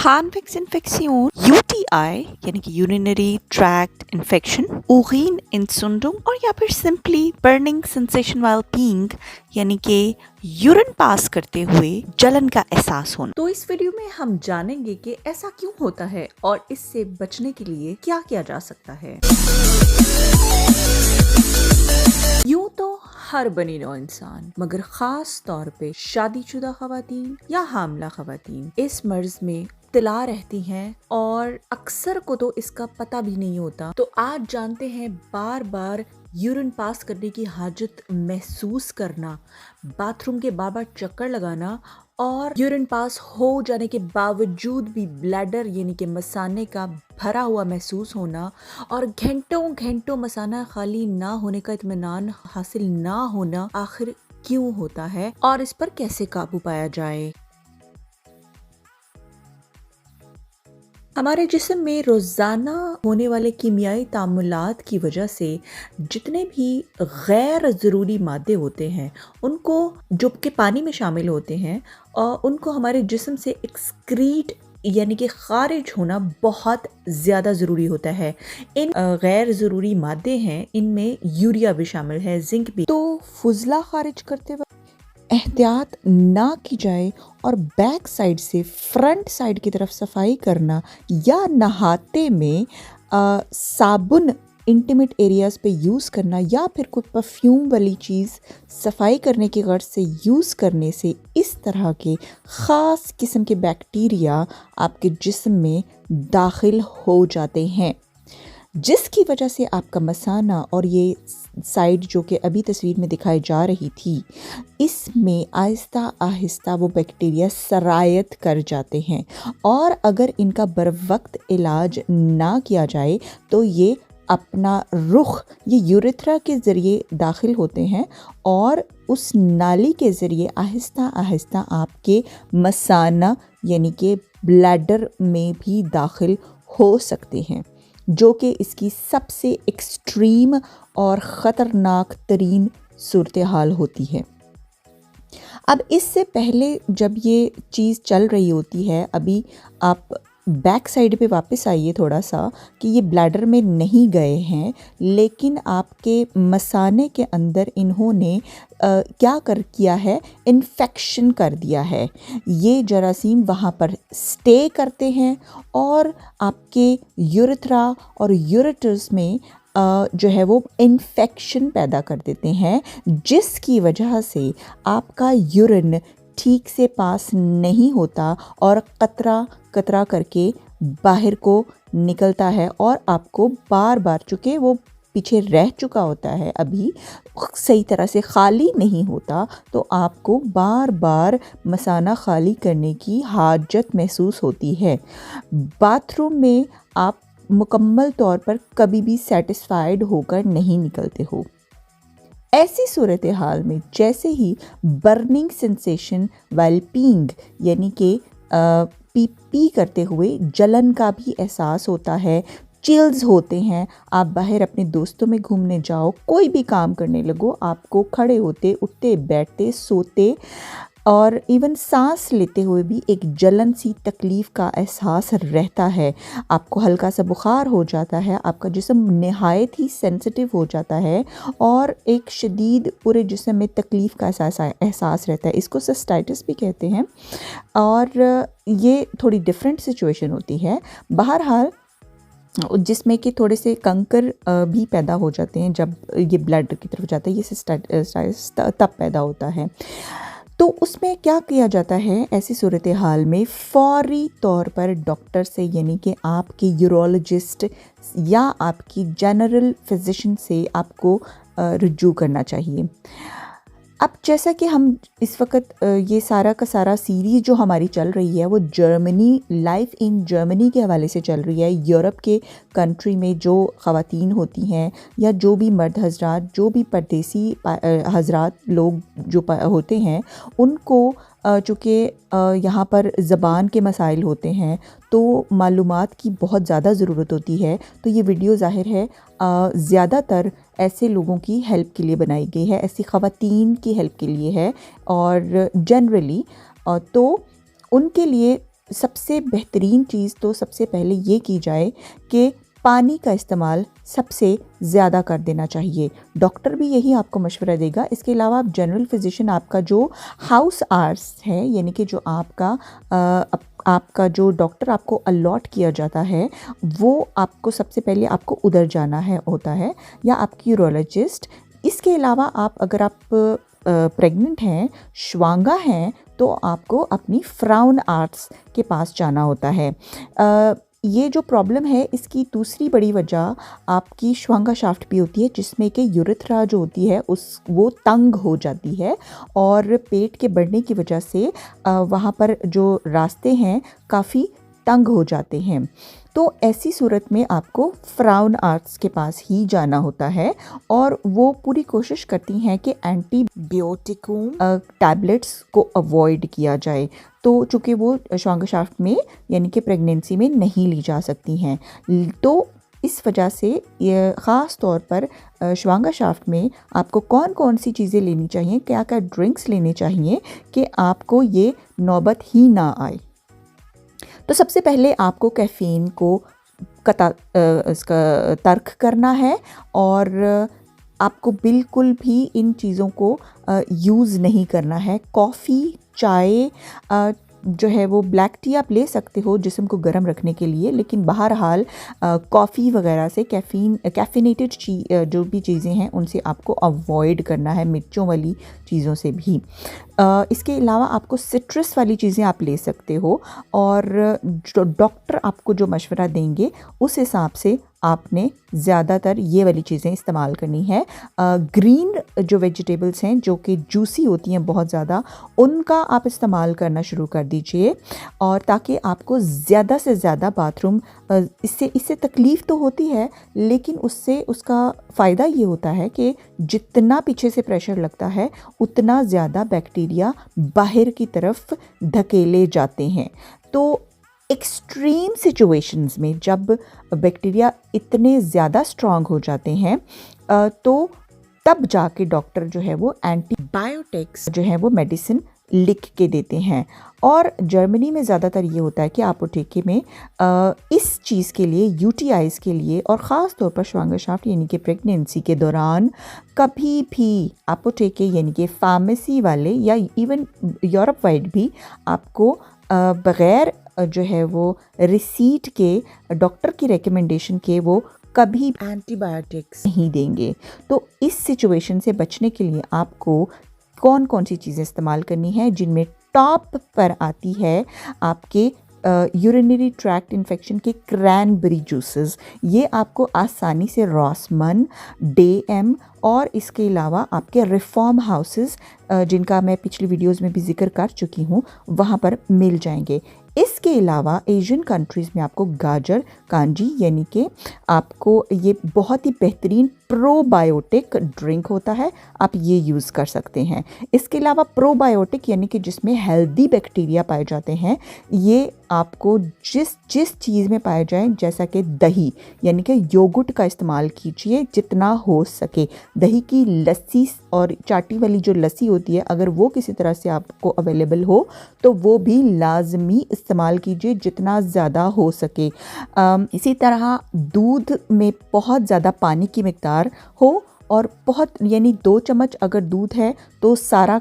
Harnwegsinfektion, UTI यानी कि urinary tract infection, Urinentzündung और या फिर simply burning sensation while peeing यानी कि यूरिन पास करते हुए जलन का एहसास होना। तो इस वीडियो में हम जानेंगे कि ऐसा क्यों होता है और इससे बचने के लिए क्या किया जा सकता है। यूं तो हर बनी नौ इंसान मगर खास तौर पे शादीशुदा खवातीन या हामला खवातीन इस मर्ज में मुब्तला रहती हैं और अक्सर को तो इसका पता भी नहीं होता। तो आज जानते हैं बार बार यूरिन पास करने की हाजत महसूस करना, बाथरूम के बार चक्कर लगाना और यूरिन पास हो जाने के बावजूद भी ब्लैडर यानी कि मसाने का भरा हुआ महसूस होना और घंटों घंटों मसाना खाली ना होने का इत्मीनान हासिल ना होना आखिर क्यों होता है और इस पर कैसे काबू पाया जाए। हमारे जिस्म में रोज़ाना होने वाले कीमियाई तामुलात की वजह से जितने भी गैर ज़रूरी मादे होते हैं उनको जो कि पानी में शामिल होते हैं और उनको हमारे जिस्म से एक्सक्रीट यानी कि खारिज होना बहुत ज़्यादा ज़रूरी होता है। इन गैर ज़रूरी मादे हैं, इनमें यूरिया भी शामिल है, जिंक भी। तो फुजला खारिज करते वक्त एहतियात ना की जाए और बैक साइड से फ्रंट साइड की तरफ सफाई करना या नहाते में साबुन इंटीमेट एरियाज़ पे यूज़ करना या फिर कोई परफ्यूम वाली चीज़ सफाई करने की गर्ज से यूज़ करने से इस तरह के ख़ास किस्म के बैक्टीरिया आपके जिस्म में दाखिल हो जाते हैं, जिसकी वजह से आपका मसाना और ये साइड जो कि अभी तस्वीर में दिखाई जा रही थी इसमें आहिस्ता आहिस्ता वो बैक्टीरिया सरायत कर जाते हैं और अगर इनका बरवक्त इलाज ना किया जाए तो ये अपना रुख ये यूरेथ्रा के ज़रिए दाखिल होते हैं और उस नाली के ज़रिए आहिस्ता आहिस्ता आपके मसाना यानी कि ब्लैडर में भी दाखिल हो सकते हैं, जो कि इसकी सबसे एक्सट्रीम और ख़तरनाक तरीन सूरत हाल होती है। अब इससे पहले जब ये चीज़ चल रही होती है, अभी आप बैक साइड पे वापस आइए थोड़ा सा कि ये ब्लैडर में नहीं गए हैं लेकिन आपके मसाने के अंदर इन्होंने क्या किया है, इन्फेक्शन कर दिया है। ये जरासीम वहाँ पर स्टे करते हैं और आपके यूरेथ्रा और यूरेटर्स में जो है वो इन्फेक्शन पैदा कर देते हैं, जिसकी वजह से आपका यूरिन ठीक से पास नहीं होता और कतरा कतरा करके बाहर को निकलता है और आपको बार बार, चूँकि वो पीछे रह चुका होता है, अभी सही तरह से खाली नहीं होता, तो आपको बार बार मसाना खाली करने की हाजत महसूस होती है। बाथरूम में आप मुकम्मल तौर पर कभी भी सेटिस्फाइड होकर नहीं निकलते हो। ऐसी सूरत हाल में जैसे ही बर्निंग सेंसेशन व्हाइल पीइंग यानी कि पी करते हुए जलन का भी एहसास होता है, चिल्स होते हैं, आप बाहर अपने दोस्तों में घूमने जाओ, कोई भी काम करने लगो, आपको खड़े होते उठते बैठते सोते और इवन सांस लेते हुए भी एक जलन सी तकलीफ़ का एहसास रहता है। आपको हल्का सा बुखार हो जाता है, आपका जिस्म नहायत ही सेंसिटिव हो जाता है और एक शदीद पूरे जिस्म में तकलीफ़ का एहसास रहता है। इसको सिस्टाइटिस भी कहते हैं और ये थोड़ी डिफरेंट सिचुएशन होती है। बहरहाल जिसमें कि थोड़े से कंकर भी पैदा हो जाते हैं जब ये ब्लड की तरफ जाता है, ये सिस्टाइटिस तब पैदा होता है। तो उसमें क्या किया जाता है ऐसी सूरत हाल में, फौरी तौर पर डॉक्टर से यानी कि आपके यूरोलॉजिस्ट या आपकी जनरल फिजिशियन से आपको रुजू करना चाहिए। अब जैसा कि हम इस वक्त ये सारा का सारा सीरीज़ जो हमारी चल रही है वो जर्मनी, लाइफ इन जर्मनी के हवाले से चल रही है। यूरोप के कंट्री में जो ख़वातीन होती हैं या जो भी मर्द हजरात, जो भी परदेसी हजरात लोग जो होते हैं, उनको चूँकि यहाँ पर ज़बान के मसाइल होते हैं तो मालूमात की बहुत ज़्यादा ज़रूरत होती है। तो ये वीडियो ज़ाहिर है ज़्यादातर ऐसे लोगों की हेल्प के लिए बनाई गई है, ऐसी ख़वातीन की हेल्प के लिए है और जनरली तो उनके लिए सबसे बेहतरीन चीज़ तो सबसे पहले ये की जाए कि पानी का इस्तेमाल सबसे ज़्यादा कर देना चाहिए। डॉक्टर भी यही आपको मशवरा देगा। इसके अलावा आप जनरल फिजिशियन, आपका जो हाउस आवर्स है, यानी कि जो आपका जो डॉक्टर आपको अलॉट किया जाता है, वो आपको सबसे पहले आपको उधर जाना है होता है, या आपकी यूरोलॉजिस्ट। इसके अलावा अगर आप प्रेग्नेंट हैं, श्वांगा हैं, तो आपको अपनी फ्राउन आर्ट्स के पास जाना होता है। ये जो प्रॉब्लम है, इसकी दूसरी बड़ी वजह आपकी श्वांगा शाफ्ट भी होती है, जिसमें कि यूरेथ्रा जो होती है वो तंग हो जाती है, और पेट के बढ़ने की वजह से वहाँ पर जो रास्ते हैं काफ़ी तंग हो जाते हैं। तो ऐसी सूरत में आपको फ्राउन आर्ट्स के पास ही जाना होता है, और वो पूरी कोशिश करती हैं कि एंटीबायोटिकों टैबलेट्स को अवॉइड किया जाए। तो चूँकि वो श्वांगशाफ्ट में यानी कि प्रेगनेंसी में नहीं ली जा सकती हैं, तो इस वजह से ये ख़ास तौर पर श्वांगशाफ्ट में आपको कौन कौन सी चीज़ें लेनी चाहिए, क्या क्या ड्रिंक्स लेने चाहिए कि आपको ये नौबत ही ना आए। तो सबसे पहले आपको कैफ़ीन को इसका तर्क करना है, और आपको बिल्कुल भी इन चीज़ों को यूज़ नहीं करना है। कॉफ़ी, चाय, जो है वो ब्लैक टी आप ले सकते हो जिस्म को गर्म रखने के लिए, लेकिन बहरहाल कॉफ़ी वगैरह से कैफ़ीनेटेड जो भी चीज़ें हैं उनसे आपको अवॉइड करना है, मिर्चों वाली चीज़ों से भी। इसके अलावा आपको सिट्रस वाली चीज़ें आप ले सकते हो, और जो डॉक्टर आपको जो मशवरा देंगे उस हिसाब से आपने ज़्यादातर ये वाली चीज़ें इस्तेमाल करनी है। ग्रीन जो वेजिटेबल्स हैं जो कि जूसी होती हैं बहुत ज़्यादा, उनका आप इस्तेमाल करना शुरू कर दीजिए, और ताकि आपको ज़्यादा से ज़्यादा बाथरूम इससे तकलीफ़ तो होती है, लेकिन उसका फ़ायदा ये होता है कि जितना पीछे से प्रेशर लगता है उतना ज़्यादा बैक्टीरिया बाहर की तरफ धकेले जाते हैं। तो एक्सट्रीम सिचुएशंस में जब बैक्टीरिया इतने ज़्यादा स्ट्रॉन्ग हो जाते हैं, तो तब जाके डॉक्टर जो है वो एंटीबायोटिक्स जो है वो मेडिसिन लिख के देते हैं। और जर्मनी में ज़्यादातर ये होता है कि अपोथेके में इस चीज़ के लिए, यूटीआईज़ के लिए, और ख़ास तौर पर श्वांगशाफ्ट यानी कि प्रेगनेंसी के दौरान कभी भी अपोथेके यानी कि फार्मेसी वाले या इवन यूरोप वाइड भी आपको बग़ैर जो है वो रिसीट के, डॉक्टर की रिकमेंडेशन के, वो कभी एंटीबायोटिक्स नहीं देंगे। तो इस सिचुएशन से बचने के लिए आपको कौन कौन सी चीज़ें इस्तेमाल करनी है, जिनमें टॉप पर आती है आपके यूरिनरी ट्रैक्ट इन्फेक्शन के क्रैनबेरी जूसेस। ये आपको आसानी से रॉसमन, डे-एम, और इसके अलावा आपके रिफॉर्म हाउसेस, जिनका मैं पिछली वीडियोस में भी जिक्र कर चुकी हूँ, वहाँ पर मिल जाएंगे। इसके अलावा एशियन कंट्रीज़ में आपको गाजर कांजी यानी कि आपको ये बहुत ही बेहतरीन प्रोबायोटिक ड्रिंक होता है, आप ये यूज़ कर सकते हैं। इसके अलावा प्रोबायोटिक यानी कि जिसमें हेल्दी बैक्टीरिया पाए जाते हैं, ये आपको जिस चीज़ में पाए जाए, जैसा कि दही यानी कि योगर्ट का इस्तेमाल कीजिए जितना हो सके। दही की लस्सी और चाटी वाली जो लस्सी होती है, अगर वो किसी तरह से आपको अवेलेबल हो तो वो भी लाजमी इस्तेमाल कीजिए जितना ज़्यादा हो सके। इसी तरह दूध में बहुत ज़्यादा पानी की मिक़दार हो, और बहुत यानी 2 चम्मच अगर दूध है तो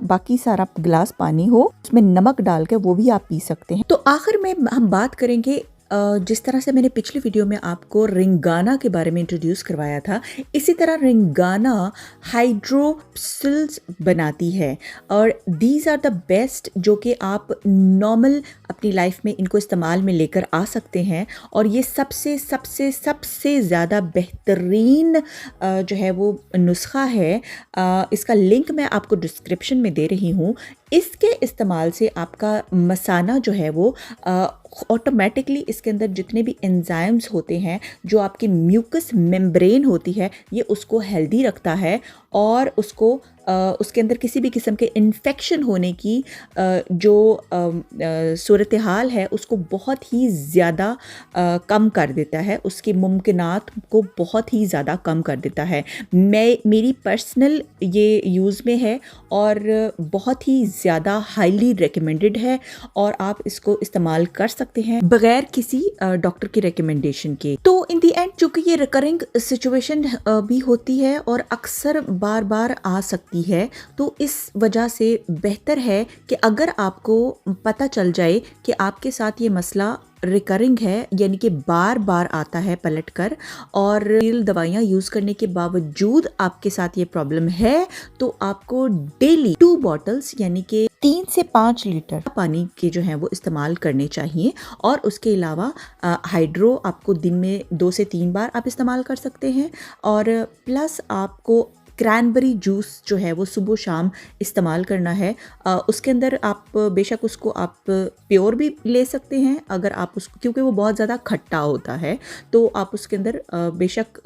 बाकी सारा गिलास पानी हो, उसमें नमक डाल के वो भी आप पी सकते हैं। तो आखिर में हम बात करेंगे, जिस तरह से मैंने पिछली वीडियो में आपको रिंगाना के बारे में इंट्रोड्यूस करवाया था, इसी तरह रिंगाना हाइड्रोप्सिल्स बनाती है, और दीज आर द बेस्ट, जो कि आप नॉर्मल अपनी लाइफ में इनको इस्तेमाल में लेकर आ सकते हैं। और ये सबसे सबसे सबसे ज़्यादा बेहतरीन जो है वो नुस्खा है। इसका लिंक मैं आपको डिस्क्रिप्शन में दे रही हूँ। इसके इस्तेमाल से आपका मसाना जो है वो ऑटोमेटिकली इसके अंदर जितने भी एंजाइम्स होते हैं, जो आपकी म्यूकस मेम्ब्रेन होती है, ये उसको हेल्दी रखता है, और उसको उसके अंदर किसी भी किस्म के इन्फेक्शन होने की जो सूरत हाल है उसको बहुत ही ज़्यादा कम कर देता है, उसकी मुमकिनात को बहुत ही ज़्यादा कम कर देता है। मेरी पर्सनल ये यूज़ में है और बहुत ही ज़्यादा हाईली रिकमेंडेड है और आप इसको इस्तेमाल कर सकते हैं बगैर किसी डॉक्टर की रिकमेंडेशन के। तो इन दी एंड चूँकि ये रिकरिंग सिचुएशन भी होती है और अक्सर बार बार आ सकती है, तो इस वजह से बेहतर है कि अगर आपको पता चल जाए कि आपके साथ ये मसला रिकरिंग है, यानी कि बार बार आता है पलटकर, और दवाइयाँ यूज़ करने के बावजूद आपके साथ ये प्रॉब्लम है, तो आपको डेली 2 बॉटल्स यानी कि 3 से 5 लीटर पानी के जो हैं वो इस्तेमाल करने चाहिए। और उसके अलावा हाइड्रो आपको दिन में 2 से 3 बार आप इस्तेमाल कर सकते हैं, और प्लस आपको क्रैनबेरी जूस जो है वो सुबह शाम इस्तेमाल करना है। उसके अंदर आप बेशक उसको आप प्योर भी ले सकते हैं, अगर आप उसको, क्योंकि वो बहुत ज़्यादा खट्टा होता है, तो आप उसके अंदर बेशक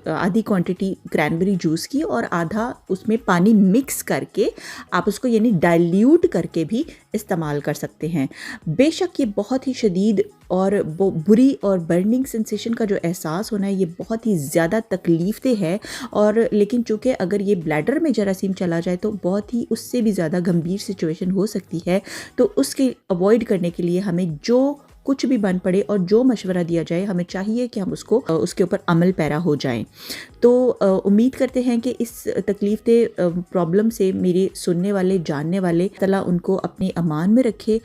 आधी क्वांटिटी क्रैनबेरी जूस की और आधा उसमें पानी मिक्स करके आप उसको यानी डाइल्यूट करके भी इस्तेमाल कर सकते हैं। बेशक ये बहुत ही शदीद और बुरी और बर्निंग सेंसेशन का जो एहसास होना है ये बहुत ही ज़्यादा तकलीफ़देह है, और लेकिन चूँकि अगर ये ब्लैडर में जरासीम चला जाए तो बहुत ही उससे भी ज़्यादा गंभीर सिचुएशन हो सकती है। तो उसके अवॉइड करने के लिए हमें जो कुछ भी बन पड़े और जो मशवरा दिया जाए, हमें चाहिए कि हम उसको उसके ऊपर अमल पैरा हो जाएं। तो उम्मीद करते हैं कि इस तकलीफ़देह प्रॉब्लम से मेरे सुनने वाले, जानने वाले, तला उनको अपने अमान में रखे।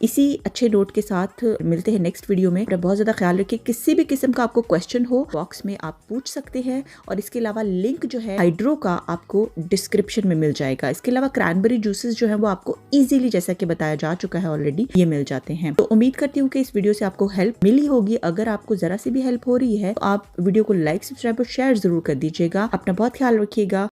इसी अच्छे नोट के साथ मिलते हैं नेक्स्ट वीडियो में। बहुत ज़्यादा ख्याल रखें, किसी भी किस्म का आपको क्वेश्चन हो बॉक्स में आप पूछ सकते हैं, और इसके अलावा लिंक जो है हाइड्रो का आपको डिस्क्रिप्शन में मिल जाएगा। इसके अलावा क्रैनबेरी जूसेस जो है वो आपको ईजिली, जैसा कि बताया जा चुका है ऑलरेडी, ये मिल जाते हैं। तो उम्मीद करती हूँ कि इस वीडियो से आपको हेल्प मिली होगी। अगर आपको जरा सी भी हेल्प हो रही है तो आप वीडियो को लाइक, सब्सक्राइब और शेयर जरूर कर दीजिएगा। अपना बहुत ख्याल रखिएगा।